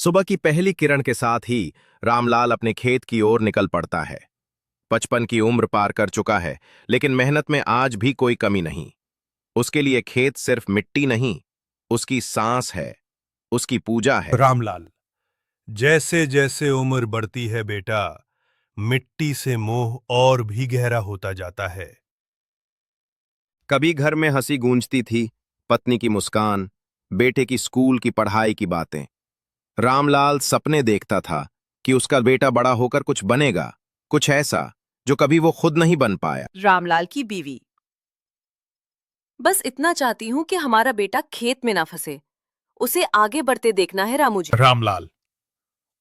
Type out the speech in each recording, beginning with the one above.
सुबह की पहली किरण के साथ ही रामलाल अपने खेत की ओर निकल पड़ता है। 55 की उम्र पार कर चुका है, लेकिन मेहनत में आज भी कोई कमी नहीं। उसके लिए खेत सिर्फ मिट्टी नहीं, उसकी सांस है, उसकी पूजा है। रामलाल, जैसे जैसे उम्र बढ़ती है बेटा, मिट्टी से मोह और भी गहरा होता जाता है। कभी घर में हंसी गूंजती थी, पत्नी की मुस्कान, बेटे की स्कूल की पढ़ाई की बातें। रामलाल सपने देखता था कि उसका बेटा बड़ा होकर कुछ बनेगा, कुछ ऐसा जो कभी वो खुद नहीं बन पाया। रामलाल की बीवी। बस इतना चाहती हूँ कि हमारा बेटा खेत में ना फंसे। उसे आगे बढ़ते देखना है रामू जी। रामलाल,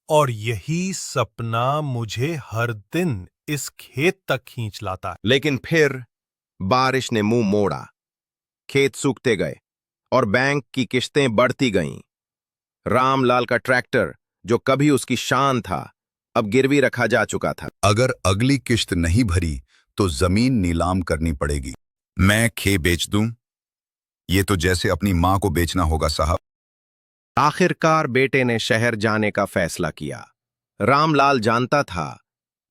और यही सपना मुझे हर दिन इस खेत तक खींच लाता है। लेकिन फिर बारिश ने मुंह मोड़ा, खेत सूखते गए और बैंक की किश्तें बढ़ती गईं। रामलाल का ट्रैक्टर, जो कभी उसकी शान था, अब गिरवी रखा जा चुका था। अगर अगली किश्त नहीं भरी तो जमीन नीलाम करनी पड़ेगी। मैं खेत बेच दूं? ये तो जैसे अपनी मां को बेचना होगा साहब। आखिरकार बेटे ने शहर जाने का फैसला किया। रामलाल जानता था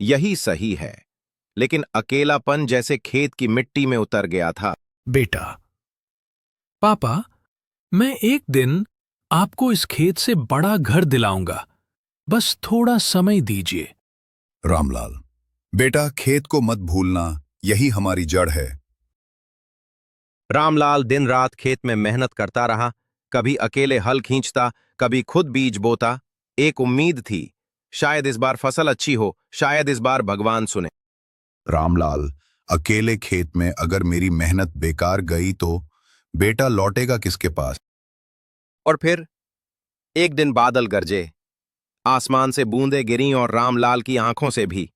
यही सही है, लेकिन अकेलापन जैसे खेत की मिट्टी में उतर गया था। बेटा, पापा, मैं एक दिन आपको इस खेत से बड़ा घर दिलाऊंगा। बस थोड़ा समय दीजिए। रामलाल, बेटा खेत को मत भूलना, यही हमारी जड़ है। रामलाल दिन रात खेत में मेहनत करता रहा, कभी अकेले हल खींचता, कभी खुद बीज बोता। एक उम्मीद थी, शायद इस बार फसल अच्छी हो, शायद इस बार भगवान सुने। रामलाल, अकेले खेत में अगर मेरी मेहनत बेकार गई तो बेटा लौटेगा किसके पास? और फिर एक दिन बादल गरजे, आसमान से बूंदें गिरीं और रामलाल की आंखों से भी।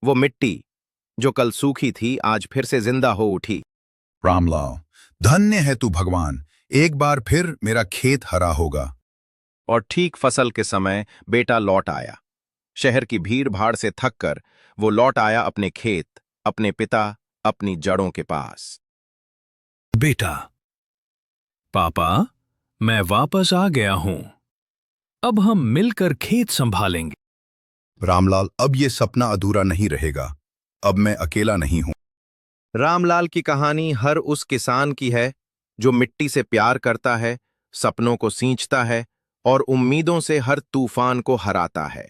वो मिट्टी जो कल सूखी थी, आज फिर से जिंदा हो उठी। रामलाल, धन्य है तू भगवान, एक बार फिर मेरा खेत हरा होगा। और ठीक फसल के समय बेटा लौट आया। शहर की भीड़ भाड़ से थककर वो लौट आया अपने खेत, अपने पिता, अपनी जड़ों के पास। बेटा, पापा, मैं वापस आ गया हूं। अब हम मिलकर खेत संभालेंगे। रामलाल, अब ये सपना अधूरा नहीं रहेगा। अब मैं अकेला नहीं हूं। रामलाल की कहानी हर उस किसान की है जो मिट्टी से प्यार करता है, सपनों को सींचता है और उम्मीदों से हर तूफान को हराता है।